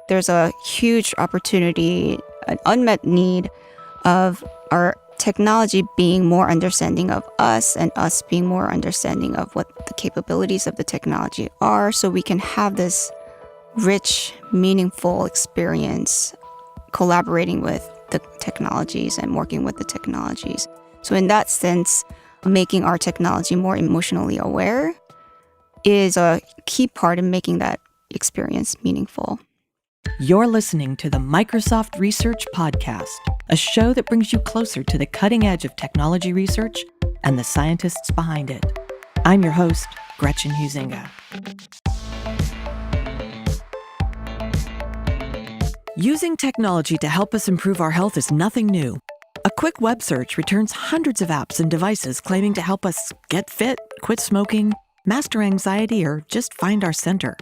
there's a huge opportunity, an unmet need of our technology being more understanding of us and us being more understanding of what the capabilities of the technology are, so we can have this rich, meaningful experience collaborating with the technologies and working with the technologies. So in that sense, making our technology more emotionally aware is a key part in making that experience meaningful. You're listening to the Microsoft Research Podcast, a show that brings you closer to the cutting edge of technology research and the scientists behind it. I'm your host, Gretchen Huizinga. Using technology to help us improve our health is nothing new. A quick web search returns hundreds of apps and devices claiming to help us get fit, quit smoking, master anxiety, or just find our center.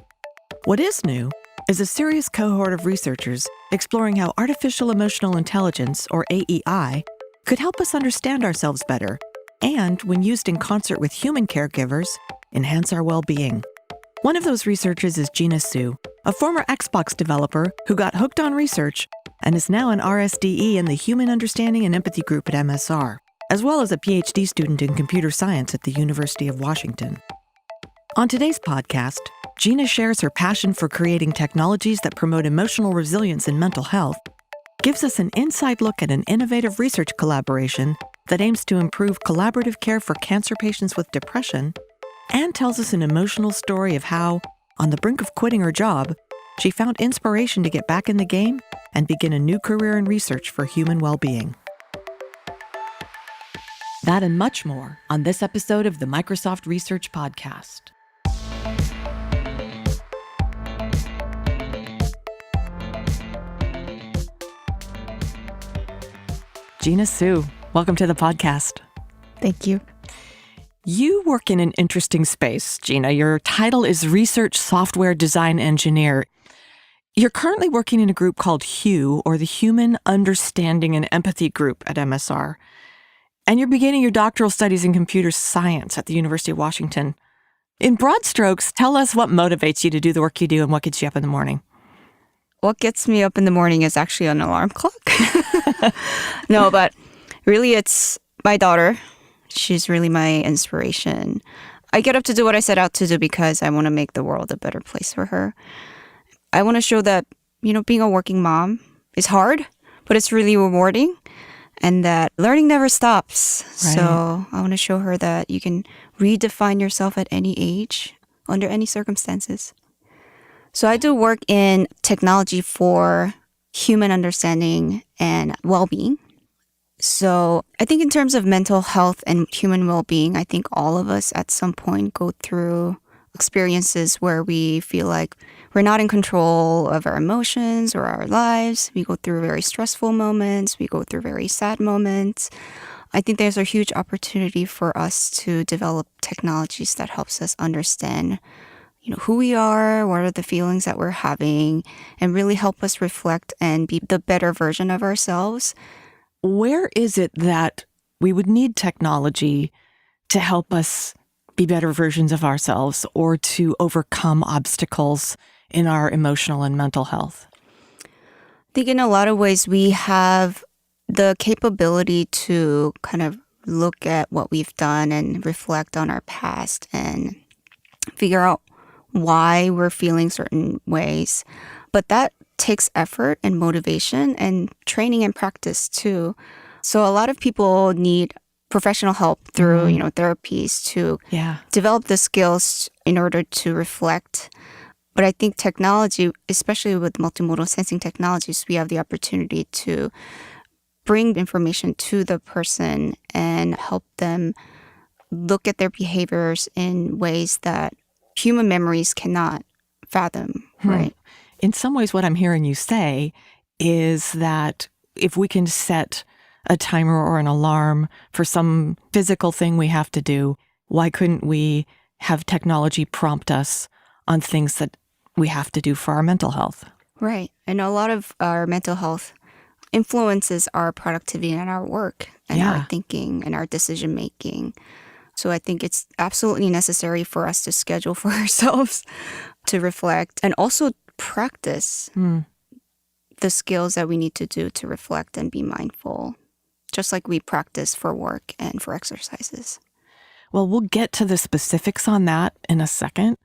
What is new is a serious cohort of researchers exploring how artificial emotional intelligence, or AEI, could help us understand ourselves better and, when used in concert with human caregivers, enhance our well-being. One of those researchers is Jina Suh, a former Xbox developer who got hooked on research and is now an RSDE in the Human Understanding and Empathy group at MSR, as well as a PhD student in computer science at the University of Washington. On today's podcast, Jina shares her passion for creating technologies that promote emotional resilience in mental health, gives us an inside look at an innovative research collaboration that aims to improve collaborative care for cancer patients with depression, and tells us an emotional story of how, on the brink of quitting her job, she found inspiration to get back in the game and begin a new career in research for human well-being. That and much more on this episode of the Microsoft Research Podcast. Jina Suh, welcome to the podcast. Thank you. You work in an interesting space, Jina. Your title is Research Software Design Engineer. You're currently working in a group called HUE, or the Human Understanding and Empathy Group at MSR. And you're beginning your doctoral studies in computer science at the University of Washington. In broad strokes, tell us what motivates you to do the work you do and what gets you up in the morning. What gets me up in the morning is actually an alarm clock. No, but really it's my daughter. She's really my inspiration. I get up to do what I set out to do because I want to make the world a better place for her. I want to show that, being a working mom is hard, but it's really rewarding and that learning never stops. Right. So I want to show her that you can redefine yourself at any age, under any circumstances. So I do work in technology for human understanding and well-being. So I think in terms of mental health and human well-being, I think all of us at some point go through experiences where we feel like we're not in control of our emotions or our lives. We go through very stressful moments. We go through very sad moments. I think there's a huge opportunity for us to develop technologies that helps us understand who we are, what are the feelings that we're having, and really help us reflect and be the better version of ourselves. Where is it that we would need technology to help us be better versions of ourselves or to overcome obstacles in our emotional and mental health? I think in a lot of ways we have the capability to kind of look at what we've done and reflect on our past and figure out why we're feeling certain ways. But that takes effort and motivation and training and practice too. So a lot of people need professional help through, therapies to develop the skills in order to reflect. But I think technology, especially with multimodal sensing technologies, we have the opportunity to bring information to the person and help them look at their behaviors in ways that human memories cannot fathom, right? In some ways, what I'm hearing you say is that if we can set a timer or an alarm for some physical thing we have to do, why couldn't we have technology prompt us on things that we have to do for our mental health? Right. And a lot of our mental health influences our productivity and our work and our thinking and our decision making. So I think it's absolutely necessary for us to schedule for ourselves to reflect and also practice. the skills that we need to do to reflect and be mindful, just like we practice for work and for exercises. Well, we'll get to the specifics on that in a second.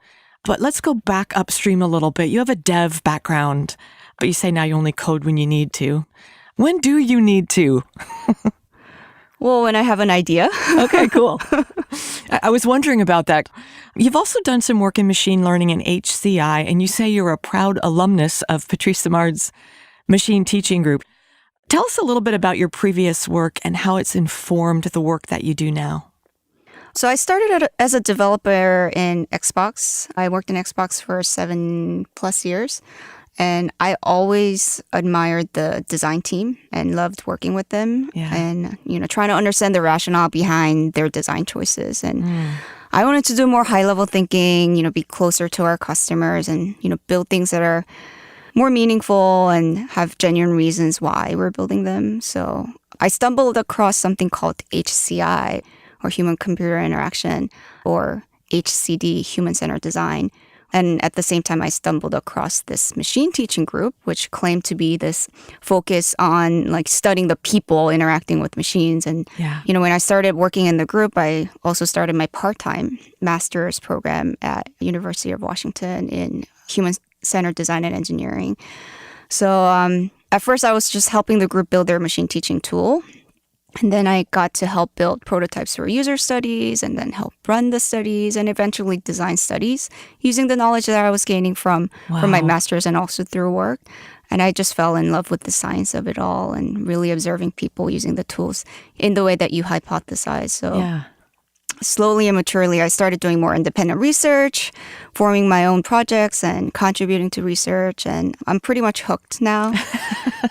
But let's go back upstream a little bit. You have a dev background, but you say now you only code when you need to. When do you need to? Well, when I have an idea. Okay, cool. I was wondering about that. You've also done some work in machine learning in HCI, and you say you're a proud alumnus of Patrice Simard's machine teaching group. Tell us a little bit about your previous work and how it's informed the work that you do now. So I started as a developer in Xbox. I worked in Xbox for 7+ years. And I always admired the design team and loved working with them and, trying to understand the rationale behind their design choices. And I wanted to do more high-level thinking, be closer to our customers and, build things that are more meaningful and have genuine reasons why we're building them. So I stumbled across something called HCI, or Human-Computer Interaction, or HCD, Human-Centered Design. And at the same time, I stumbled across this machine teaching group, which claimed to be this focus on studying the people interacting with machines. And, when I started working in the group, I also started my part-time master's program at University of Washington in human-centered design and engineering. So at first, I was just helping the group build their machine teaching tool. And then I got to help build prototypes for user studies and then help run the studies and eventually design studies using the knowledge that I was gaining from my master's and also through work. And I just fell in love with the science of it all and really observing people using the tools in the way that you hypothesize. So slowly and maturely, I started doing more independent research, forming my own projects and contributing to research. And I'm pretty much hooked now.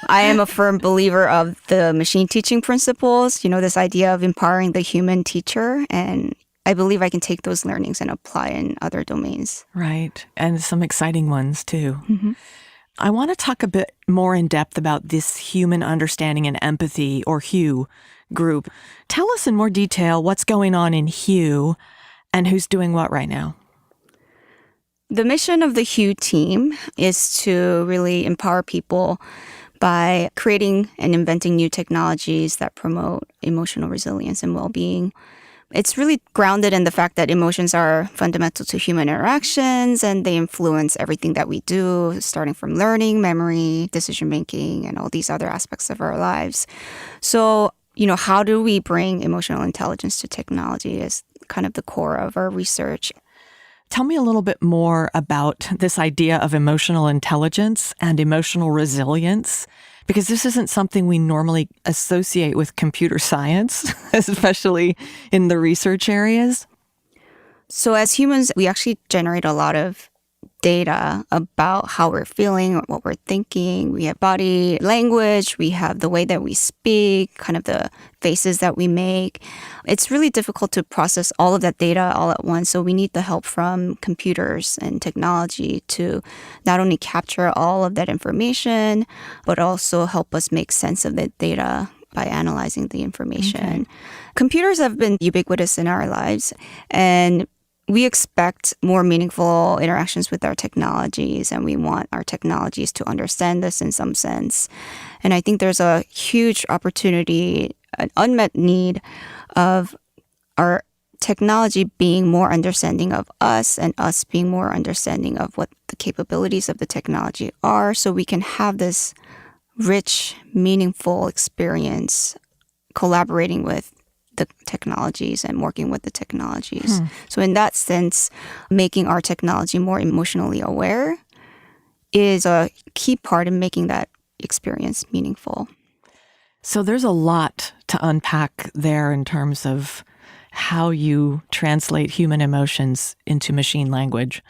I am a firm believer of the machine teaching principles, this idea of empowering the human teacher. And I believe I can take those learnings and apply in other domains. Right. And some exciting ones, too. Mm-hmm. I want to talk a bit more in depth about this human understanding and empathy, or HUE, group. Tell us in more detail what's going on in HUE and who's doing what right now. The mission of the HUE team is to really empower people by creating and inventing new technologies that promote emotional resilience and well-being. It's really grounded in the fact that emotions are fundamental to human interactions and they influence everything that we do, starting from learning, memory, decision-making, and all these other aspects of our lives. So, how do we bring emotional intelligence to technology is kind of the core of our research. Tell me a little bit more about this idea of emotional intelligence and emotional resilience, because this isn't something we normally associate with computer science, especially in the research areas. So as humans, we actually generate a lot of data about how we're feeling, what we're thinking. We have body language, we have the way that we speak, kind of the faces that we make. It's really difficult to process all of that data all at once. So we need the help from computers and technology to not only capture all of that information, but also help us make sense of the data by analyzing the information. Okay. Computers have been ubiquitous in our lives, and we expect more meaningful interactions with our technologies, and we want our technologies to understand this in some sense. And I think there's a huge opportunity, an unmet need of our technology being more understanding of us and us being more understanding of what the capabilities of the technology are, so we can have this rich, meaningful experience collaborating with the technologies and working with the technologies. So in that sense, making our technology more emotionally aware is a key part in making that experience meaningful. So there's a lot to unpack there in terms of how you translate human emotions into machine language.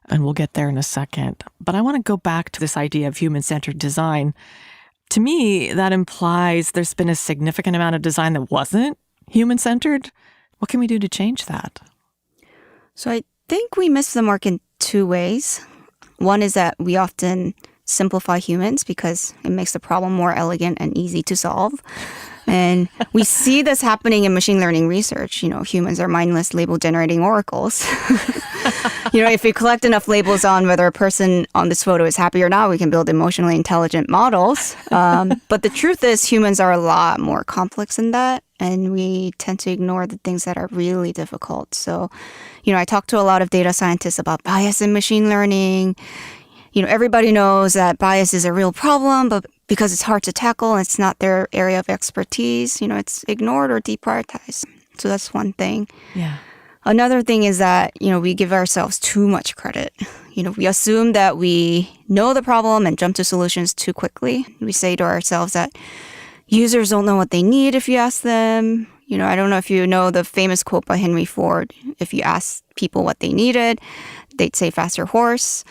And we'll get there in a second. But I want to go back to this idea of human-centered design. To me, that implies there's been a significant amount of design that wasn't human-centered. What can we do to change that? So I think we miss the mark in two ways. One is that we often simplify humans because it makes the problem more elegant and easy to solve. And we see this happening in machine learning research. Humans are mindless label generating oracles. If we collect enough labels on whether a person on this photo is happy or not, we can build emotionally intelligent models. But the truth is humans are a lot more complex than that. And we tend to ignore the things that are really difficult. So, I talk to a lot of data scientists about bias in machine learning. Everybody knows that bias is a real problem, but because it's hard to tackle and it's not their area of expertise, it's ignored or deprioritized. So that's one thing. Yeah. Another thing is that, we give ourselves too much credit. We assume that we know the problem and jump to solutions too quickly. We say to ourselves that users don't know what they need if you ask them. I don't know if you know the famous quote by Henry Ford. If you ask people what they needed, they'd say faster horse.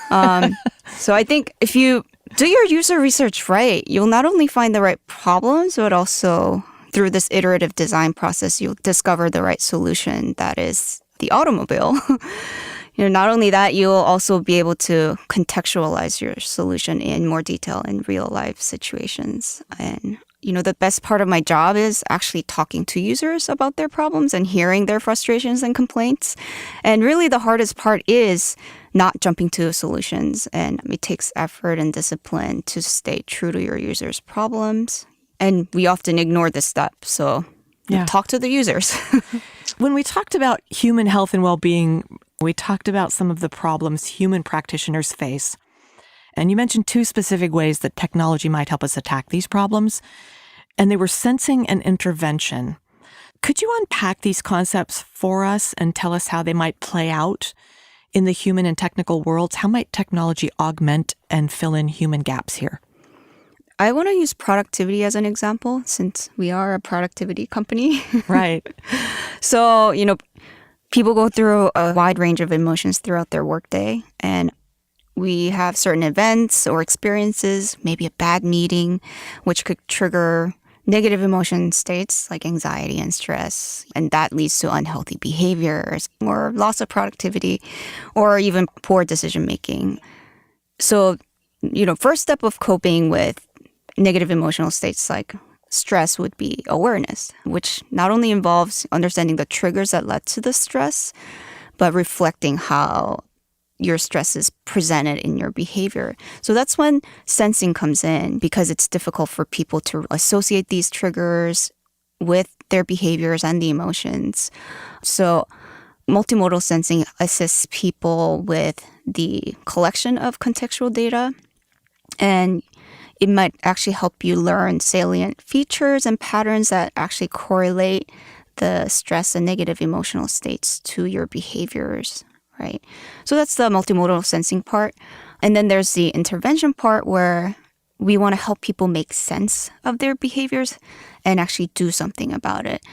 So I think if you do your user research right, you'll not only find the right problems, but also through this iterative design process, you'll discover the right solution that is the automobile. Not only that, you'll also be able to contextualize your solution in more detail in real life situations. And, the best part of my job is actually talking to users about their problems and hearing their frustrations and complaints. And really the hardest part is not jumping to solutions. And it takes effort and discipline to stay true to your users' problems. And we often ignore this step. So talk to the users. When we talked about human health and well-being, we talked about some of the problems human practitioners face. And you mentioned two specific ways that technology might help us attack these problems. And they were sensing and intervention. Could you unpack these concepts for us and tell us how they might play out in the human and technical worlds? How might technology augment and fill in human gaps here? I want to use productivity as an example since we are a productivity company. Right. So, people go through a wide range of emotions throughout their workday, and we have certain events or experiences, maybe a bad meeting, which could trigger negative emotion states like anxiety and stress, and that leads to unhealthy behaviors or loss of productivity or even poor decision making. So, first step of coping with negative emotional states like stress would be awareness, which not only involves understanding the triggers that led to the stress, but reflecting how your stress is presented in your behavior. So that's when sensing comes in, because it's difficult for people to associate these triggers with their behaviors and the emotions. So multimodal sensing assists people with the collection of contextual data, and it might actually help you learn salient features and patterns that actually correlate the stress and negative emotional states to your behaviors, right? So that's the multimodal sensing part. And then there's the intervention part where we want to help people make sense of their behaviors and actually do something about it.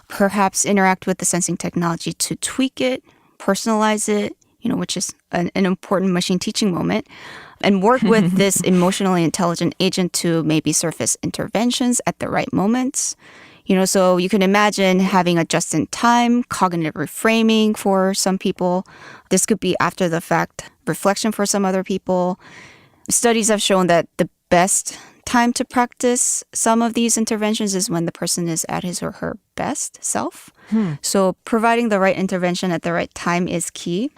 Perhaps interact with the sensing technology to tweak it, personalize it, which is an important machine teaching moment, and work with this emotionally intelligent agent to maybe surface interventions at the right moments. So you can imagine having a just-in-time cognitive reframing for some people. This could be after the fact reflection for some other people. Studies have shown that the best time to practice some of these interventions is when the person is at his or her best self. So providing the right intervention at the right time is key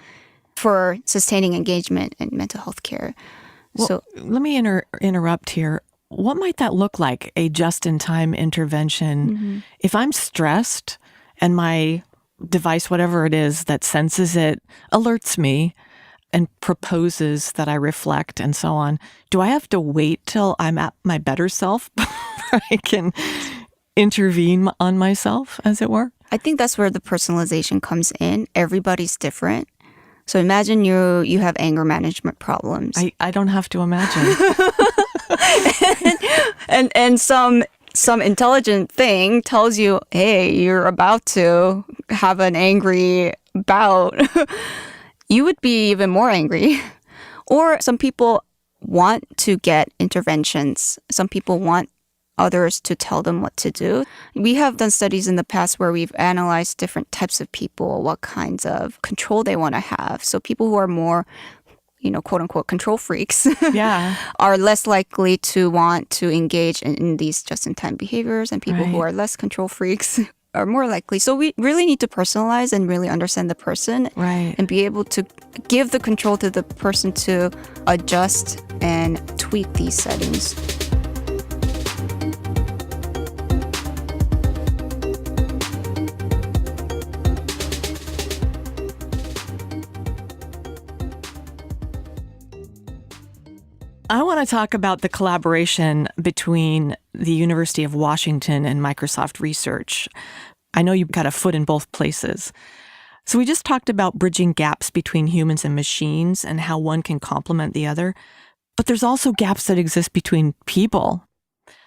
for sustaining engagement in mental health care. Well, let me interrupt here. What might that look like, a just-in-time intervention? If I'm stressed and my device, whatever it is that senses it, alerts me and proposes that I reflect and so on, do I have to wait till I'm at my better self before I can intervene on myself, as it were? I think that's where the personalization comes in. Everybody's different. So imagine you have anger management problems. I don't have to imagine. and some intelligent thing tells you, hey, you're about to have an angry bout. You would be even more angry. Or some people want to get interventions. Some people want others to tell them what to do. We have done studies in the past where we've analyzed different types of people, what kinds of control they want to have. So people who are more, quote unquote control freaks Yeah. are less likely to want to engage in these just-in-time behaviors, and people who Right. are less control freaks are more likely. So we really need to personalize and really understand the person Right. and be able to give the control to the person to adjust and tweak these settings. I want to talk about the collaboration between the University of Washington and Microsoft Research. I know you've got a foot in both places. So we just talked about bridging gaps between humans and machines and how one can complement the other. But there's also gaps that exist between people.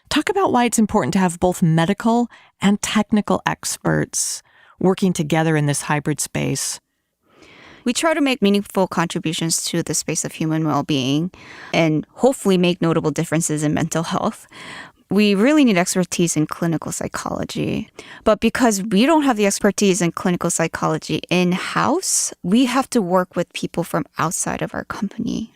Talk about why it's important to have both medical and technical experts working together in this hybrid space. We try to make meaningful contributions to the space of human well-being and hopefully make notable differences in mental health. We really need expertise in clinical psychology. But because we don't have the expertise in clinical psychology in-house, we have to work with people from outside of our company.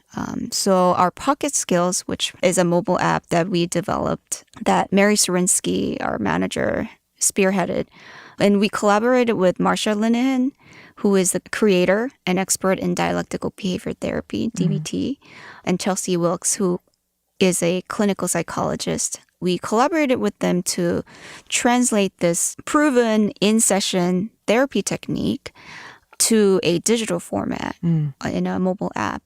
So our Pocket Skills, which is a mobile app that we developed that Mary Sarinsky, our manager, spearheaded. And we collaborated with Marsha Linehan, who is the creator and expert in dialectical behavior therapy, DBT, and Chelsea Wilkes, who is a clinical psychologist. We collaborated with them to translate this proven in-session therapy technique to a digital format in a mobile app.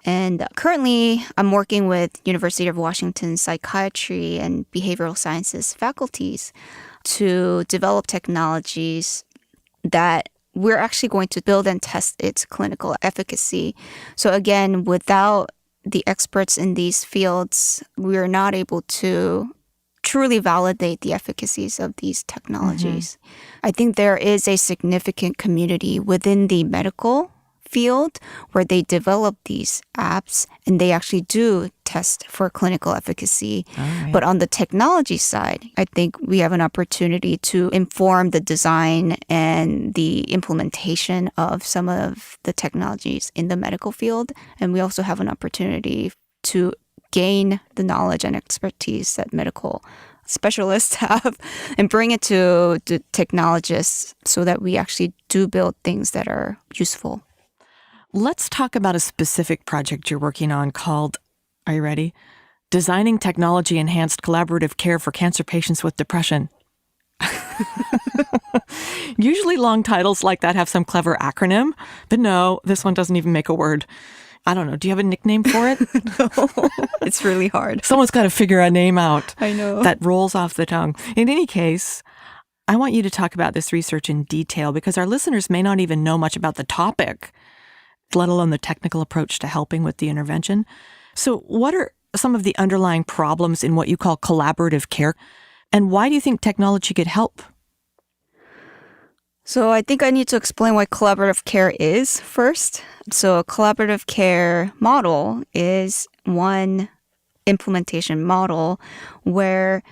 And currently, I'm working with University of Washington psychiatry and behavioral sciences faculties to develop technologies that we're actually going to build and test its clinical efficacy. So again, without the experts in these fields, we're not able to truly validate the efficacies of these technologies. I think there is a significant community within the medical field where they develop these apps and they actually do test for clinical efficacy. Right. But on the technology side, I think we have an opportunity to inform the design and the implementation of some of the technologies in the medical field. And we also have an opportunity to gain the knowledge and expertise that medical specialists have and bring it to the technologists so that we actually do build things that are useful. Let's talk about a specific project you're working on called, are you ready? Designing Technology-Enhanced Collaborative Care for Cancer Patients with Depression. Usually long titles like that have some clever acronym, but no, this one doesn't even make a word. I don't know. Do you have a nickname for it? No, it's really hard. Someone's got to figure a name out. I know. That rolls off the tongue. In any case, I want you to talk about this research in detail because our listeners may not even know much about the topic, let alone the technical approach to helping with the intervention. So what are some of the underlying problems in what you call collaborative care? And why do you think technology could help? So I think I need to explain what collaborative care is first. So a collaborative care model is one implementation model where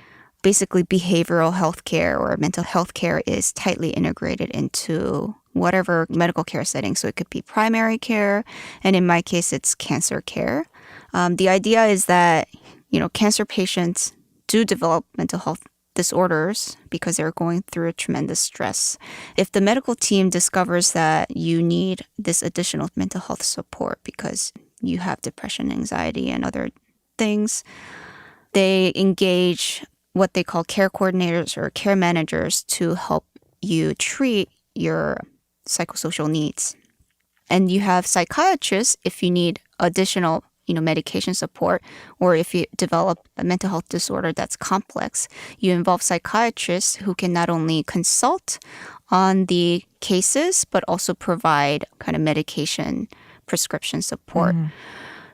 basically behavioral health care or mental health care is tightly integrated into whatever medical care setting. So it could be primary care, and in my case, it's cancer care. The idea is that, cancer patients do develop mental health disorders because they're going through a tremendous stress. If the medical team discovers that you need this additional mental health support because you have depression, anxiety, and other things, they engage what they call care coordinators or care managers to help you treat your psychosocial needs. And you have psychiatrists if you need additional medication support, or if you develop a mental health disorder that's complex, you involve psychiatrists who can not only consult on the cases, but also provide kind of medication prescription support.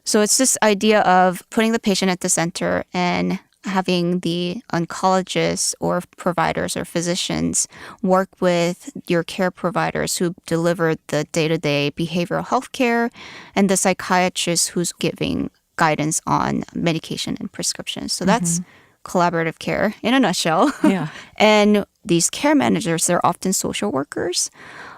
So it's this idea of putting the patient at the center and having the oncologists or providers or physicians work with your care providers who deliver the day-to-day behavioral health care and the psychiatrist who's giving guidance on medication and prescriptions. So that's collaborative care in a nutshell. Yeah. And these care managers, they're often social workers.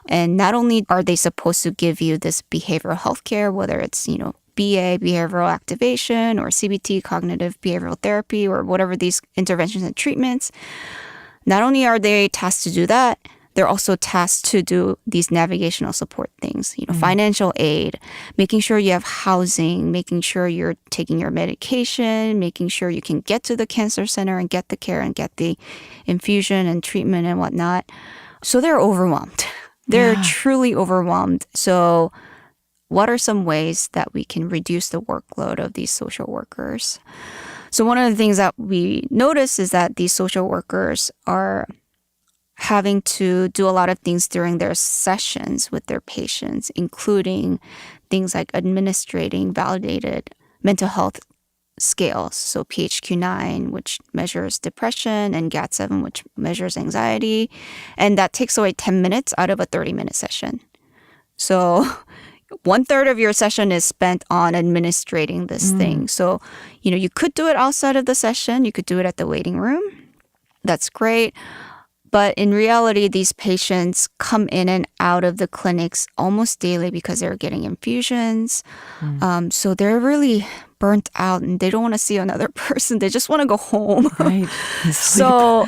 And not only are they supposed to give you this behavioral health care, whether it's, BA, behavioral activation, or CBT, cognitive behavioral therapy, or whatever these interventions and treatments. Not only are they tasked to do that, they're also tasked to do these navigational support things, financial aid, making sure you have housing, making sure you're taking your medication, making sure you can get to the cancer center and get the care and get the infusion and treatment and whatnot. So they're overwhelmed. They're truly overwhelmed. So what are some ways that we can reduce the workload of these social workers? So one of the things that we notice is that these social workers are having to do a lot of things during their sessions with their patients, including things like administrating validated mental health scales. So PHQ-9, which measures depression, and GAD-7, which measures anxiety. And that takes away 10 minutes out of a 30-minute session. So 1/3 of your session is spent on administrating this thing. So, you could do it outside of the session. You could do it at the waiting room. That's great. But in reality, these patients come in and out of the clinics almost daily because they're getting infusions. So they're really burnt out and they don't want to see another person. They just want to go home. Right. So,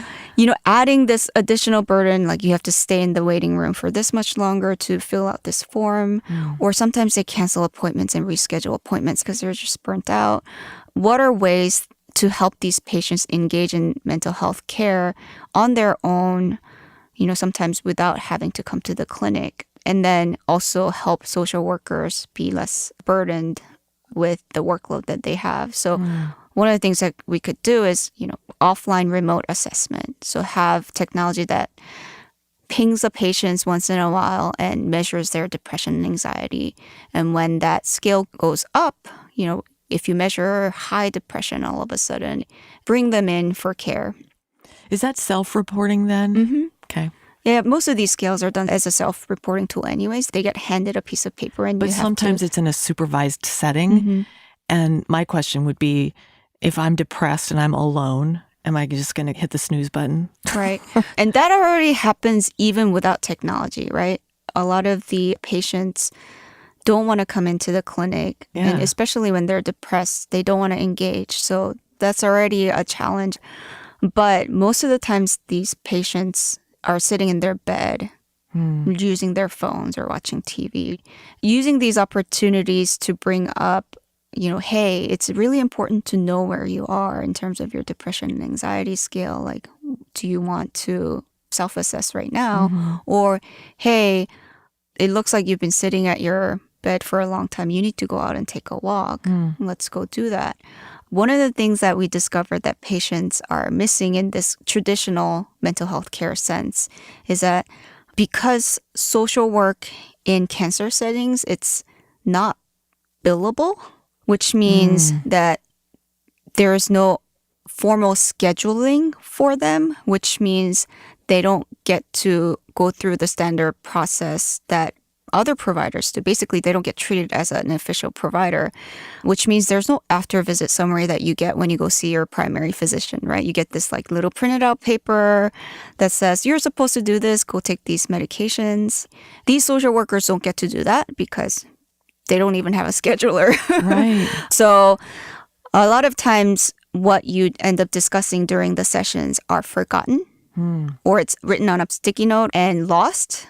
adding this additional burden, like you have to stay in the waiting room for this much longer to fill out this form. Or sometimes they cancel appointments and reschedule appointments because they're just burnt out. What are ways to help these patients engage in mental health care on their own, sometimes without having to come to the clinic, and then also help social workers be less burdened with the workload that they have. So one of the things that we could do is, offline remote assessment. So have technology that pings the patients once in a while and measures their depression and anxiety. And when that scale goes up, if you measure high depression all of a sudden, bring them in for care. Is that self-reporting then? Mm-hmm. Okay. Yeah, most of these scales are done as a self-reporting tool anyways. They get handed a piece of paper and But you have sometimes it's in a supervised setting. And my question would be, if I'm depressed and I'm alone, am I just going to hit the snooze button? Right. And that already happens even without technology, right? A lot of the patients don't want to come into the clinic. Yeah. And especially when they're depressed, they don't want to engage. So that's already a challenge. But most of the times, these patients are sitting in their bed, using their phones or watching TV, using these opportunities to bring up, hey, it's really important to know where you are in terms of your depression and anxiety scale. Like, do you want to self-assess right now? Or, hey, it looks like you've been sitting at your bed for a long time. You need to go out and take a walk. Let's go do that. One of the things that we discovered that patients are missing in this traditional mental health care sense is that because social work in cancer settings, it's not billable, which means that there is no formal scheduling for them, which means they don't get to go through the standard process that other providers do. Basically, they don't get treated as an official provider, which means there's no after visit summary that you get when you go see your primary physician, right? You get this like little printed out paper that says, you're supposed to do this, go take these medications. These social workers don't get to do that because they don't even have a scheduler. Right. So a lot of times what you end up discussing during the sessions are forgotten or it's written on a sticky note and lost.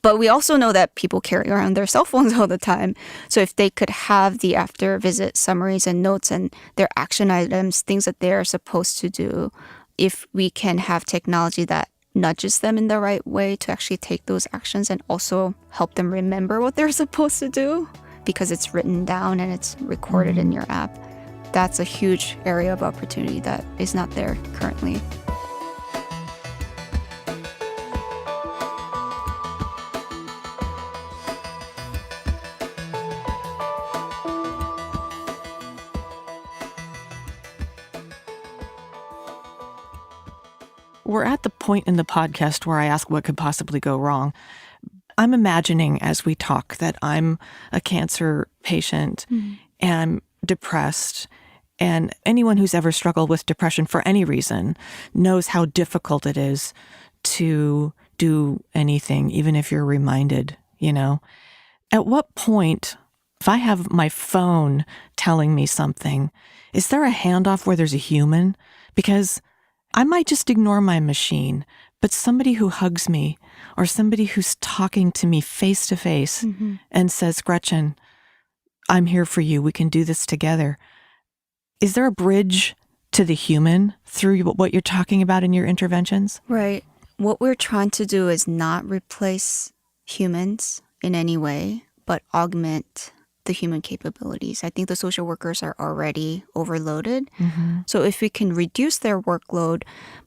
But we also know that people carry around their cell phones all the time. So if they could have the after visit summaries and notes and their action items, things that they're supposed to do, if we can have technology that nudges them in the right way to actually take those actions and also help them remember what they're supposed to do because it's written down and it's recorded in your app, that's a huge area of opportunity that is not there currently. We're at the point in the podcast where I ask what could possibly go wrong. I'm imagining as we talk that I'm a cancer patient and I'm depressed. And anyone who's ever struggled with depression for any reason knows how difficult it is to do anything, even if you're reminded, At what point If I have my phone telling me something, is there a handoff where there's a human? Because I might just ignore my machine, but somebody who hugs me or somebody who's talking to me face to face and says, Gretchen, I'm here for you. We can do this together. Is there a bridge to the human through what you're talking about in your interventions? Right. What we're trying to do is not replace humans in any way, but augment the human capabilities. I think the social workers are already overloaded. So if we can reduce their workload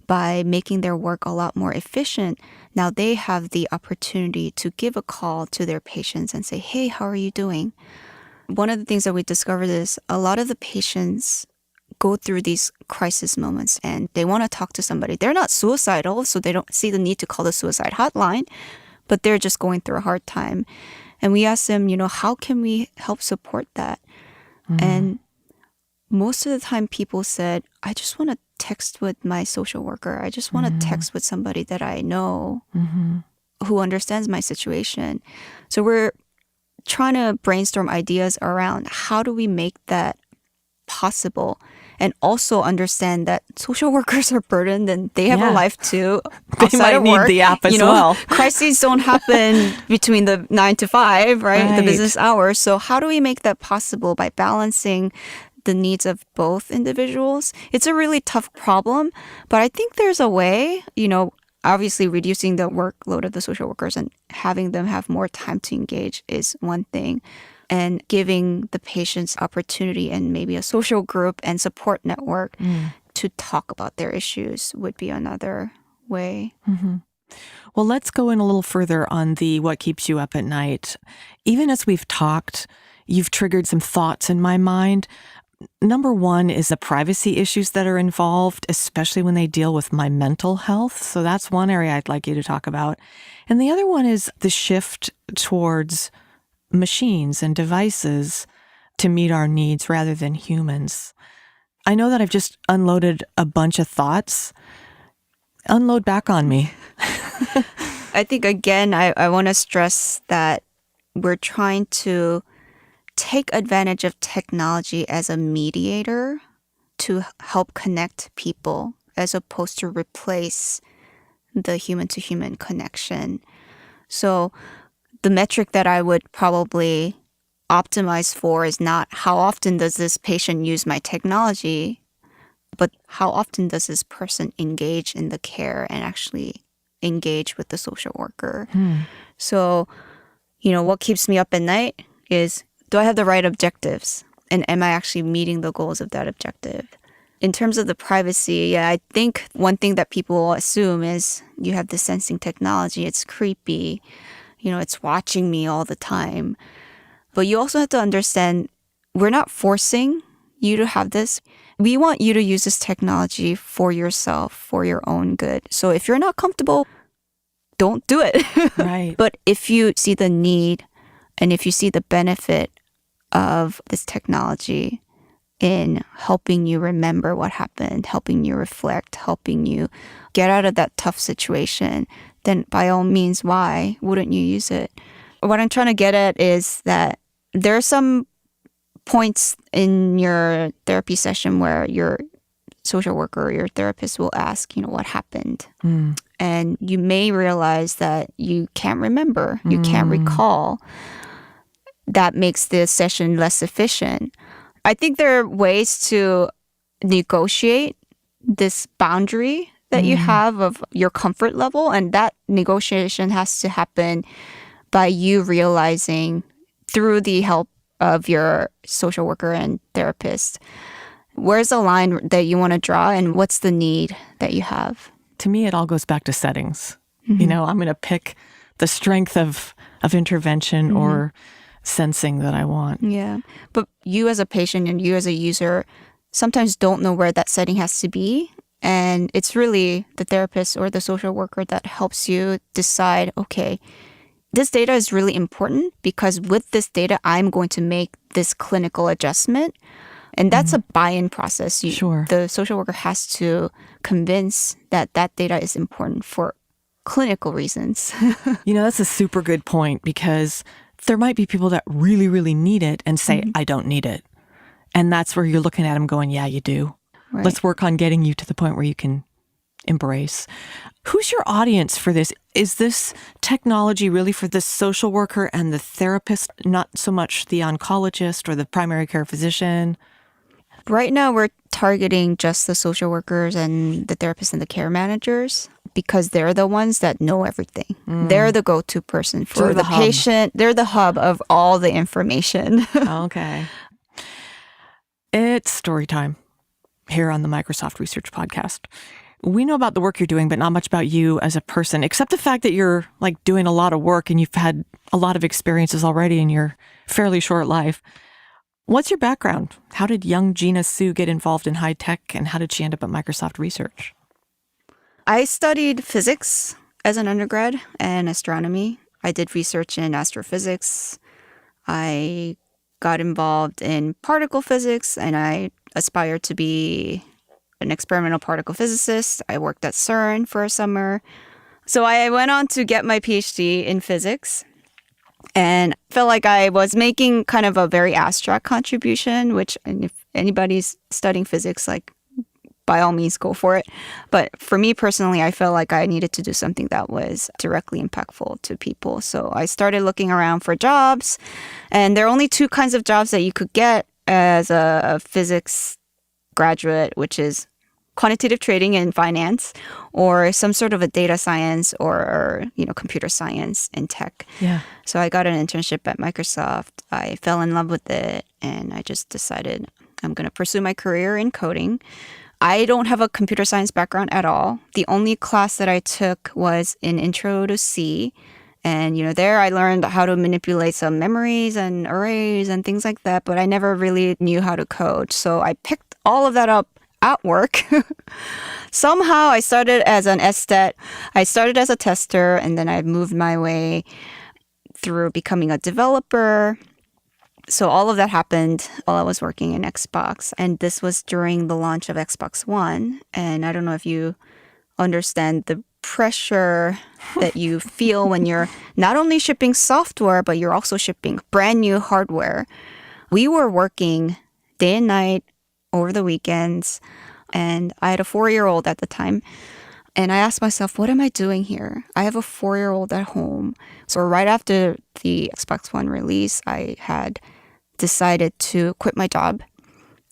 by making their work a lot more efficient, now they have the opportunity to give a call to their patients and say, hey, how are you doing? One of the things that we discovered is a lot of the patients go through these crisis moments and they want to talk to somebody. They're not suicidal, so they don't see the need to call the suicide hotline, but they're just going through a hard time. And we asked them, how can we help support that? And most of the time people said, I just want to text with my social worker. I just want to text with somebody that I know who understands my situation. So we're trying to brainstorm ideas around how do we make that possible, and also understand that social workers are burdened and they have a life too. They might need the app as well. Crises don't happen between the 9 to 5, right? The business hours. So how do we make that possible by balancing the needs of both individuals? It's a really tough problem, but I think there's a way, obviously reducing the workload of the social workers and having them have more time to engage is one thing. And giving the patients opportunity and maybe a social group and support network to talk about their issues would be another way. Well, let's go in a little further on the what keeps you up at night. Even as we've talked, you've triggered some thoughts in my mind. Number one is the privacy issues that are involved, especially when they deal with my mental health. So that's one area I'd like you to talk about. And the other one is the shift towards machines and devices to meet our needs rather than humans. I know that I've just unloaded a bunch of thoughts. Unload back on me. I think, again, I want to stress that we're trying to take advantage of technology as a mediator to help connect people as opposed to replace the human-to-human connection. So the metric that I would probably optimize for is not how often does this patient use my technology, but how often does this person engage in the care and actually engage with the social worker. So, what keeps me up at night is, do I have the right objectives? And am I actually meeting the goals of that objective? In terms of the privacy, I think one thing that people assume is you have the sensing technology, it's creepy. It's watching me all the time. But you also have to understand, we're not forcing you to have this. We want you to use this technology for yourself, for your own good. So if you're not comfortable, don't do it. Right. But if you see the need and if you see the benefit of this technology in helping you remember what happened, helping you reflect, helping you get out of that tough situation, then by all means, why wouldn't you use it? What I'm trying to get at is that there are some points in your therapy session where your social worker or your therapist will ask, what happened? And you may realize that you can't remember, you can't recall. That makes the session less efficient. I think there are ways to negotiate this boundary that you have of your comfort level, and that negotiation has to happen by you realizing through the help of your social worker and therapist, where's the line that you want to draw and what's the need that you have? To me, it all goes back to settings. I'm going to pick the strength of intervention or sensing that I want. Yeah. But you as a patient and you as a user sometimes don't know where that setting has to be. And it's really the therapist or the social worker that helps you decide, okay, this data is really important because with this data, I'm going to make this clinical adjustment. And that's a buy-in process. Sure. The social worker has to convince that that data is important for clinical reasons. That's a super good point because there might be people that really, really need it and say, I don't need it. And that's where you're looking at them going, yeah, you do. Right. Let's work on getting you to the point where you can embrace. Who's your audience for this? Is this technology really for the social worker and the therapist, not so much the oncologist or the primary care physician? Right now, we're targeting just the social workers and the therapists and the care managers because they're the ones that know everything. They're the go-to person for the patient. They're the hub of all the information. Okay. It's story time here on the Microsoft Research Podcast. We know about the work you're doing, but not much about you as a person, except the fact that you're like doing a lot of work and you've had a lot of experiences already in your fairly short life. What's your background? How did young Jina Suh get involved in high tech, and how did she end up at Microsoft Research? I studied physics as an undergrad and astronomy. I did research in astrophysics. I got involved in particle physics, and I aspired to be an experimental particle physicist. I worked at CERN for a summer. So I went on to get my PhD in physics and felt like I was making kind of a very abstract contribution, which, and if anybody's studying physics, like, by all means, go for it. But for me personally, I felt like I needed to do something that was directly impactful to people. So I started looking around for jobs, and there are only two kinds of jobs that you could get as a physics graduate, which is quantitative trading and finance, or some sort of a data science or computer science in tech. Yeah. So I got an internship at Microsoft. I fell in love with it, and I just decided I'm going to pursue my career in coding. I don't have a computer science background at all. The only class that I took was an intro to C. And, there I learned how to manipulate some memories and arrays and things like that, but I never really knew how to code. So I picked all of that up at work. Somehow I started as an SSTET. I started as a tester, and then I moved my way through becoming a developer. So all of that happened while I was working in Xbox. And this was during the launch of Xbox One. And I don't know if you understand the pressure that you feel when you're not only shipping software, but you're also shipping brand new hardware. We were working day and night over the weekends, and I had a 4-year-old at the time. And I asked myself, what am I doing here? I have a 4-year-old at home. So right after the Xbox One release, I had decided to quit my job.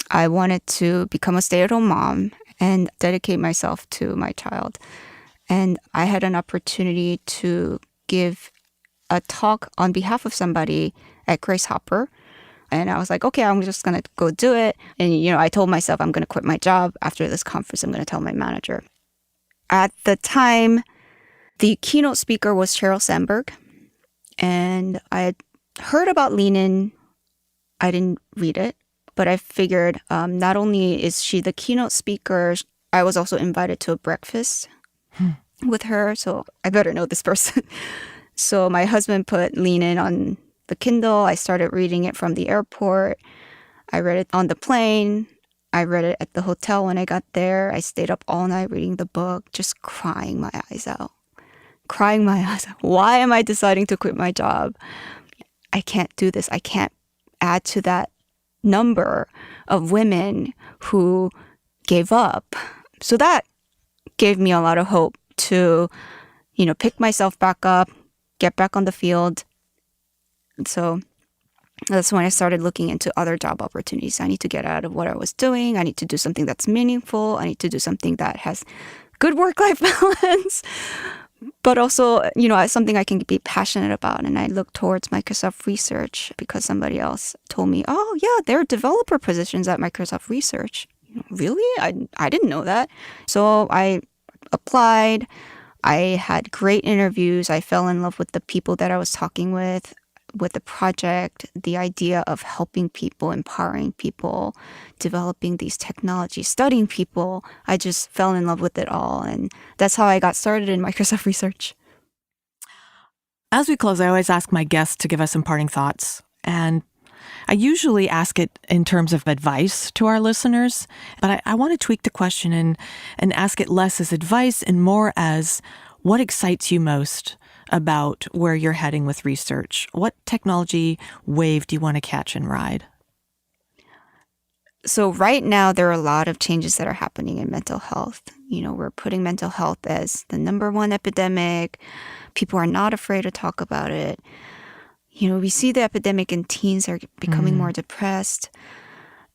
I wanted to become a stay-at-home mom and dedicate myself to my child. And I had an opportunity to give a talk on behalf of somebody at Grace Hopper. And I was like, okay, I'm just going to go do it. And, I told myself I'm going to quit my job after this conference. I'm going to tell my manager. At the time, the keynote speaker was Sheryl Sandberg. And I had heard about Lean In. I didn't read it, but I figured not only is she the keynote speaker, I was also invited to a breakfast with her. So I better know this person. So my husband put Lean In on the Kindle. I started reading it from the airport. I read it on the plane. I read it at the hotel when I got there. I stayed up all night reading the book, just crying my eyes out. Why am I deciding to quit my job? I can't do this. I can't add to that number of women who gave up. So that gave me a lot of hope to, pick myself back up, get back on the field. So that's when I started looking into other job opportunities. I need to get out of what I was doing. I need to do something that's meaningful. I need to do something that has good work-life balance, but also, something I can be passionate about. And I looked towards Microsoft Research because somebody else told me, oh, yeah, there are developer positions at Microsoft Research. Really? I didn't know that. So I applied. I had great interviews. I fell in love with the people that I was talking with the project, the idea of helping people, empowering people, developing these technologies, studying people. I just fell in love with it all. And that's how I got started in Microsoft Research. As we close, I always ask my guests to give us some parting thoughts. And I usually ask it in terms of advice to our listeners, but I want to tweak the question and ask it less as advice and more as what excites you most about where you're heading with research. What technology wave do you want to catch and ride? So right now, there are a lot of changes that are happening in mental health. We're putting mental health as the number one epidemic. People are not afraid to talk about it. We see the epidemic in teens are becoming more depressed.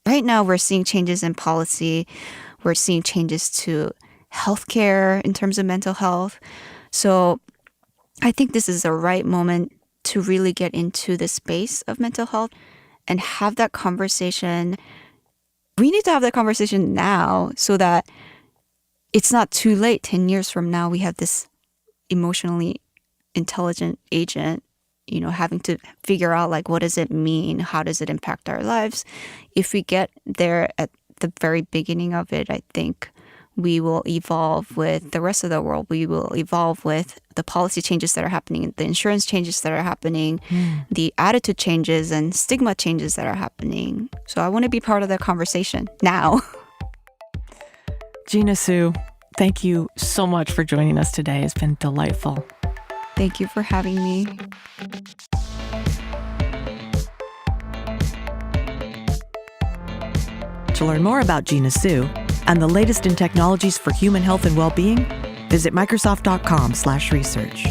Right now, we're seeing changes in policy. We're seeing changes to healthcare in terms of mental health. So I think this is the right moment to really get into the space of mental health and have that conversation. We need to have that conversation now so that it's not too late. 10 years from now, we have this emotionally intelligent agent, having to figure out what does it mean? How does it impact our lives? If we get there at the very beginning of it, I think we will evolve with the rest of the world. We will evolve with the policy changes that are happening, the insurance changes that are happening, the attitude changes and stigma changes that are happening. So I want to be part of that conversation now. Jina Suh, thank you so much for joining us today. It's been delightful. Thank you for having me. To learn more about Jina Suh and the latest in technologies for human health and well-being, visit Microsoft.com/research.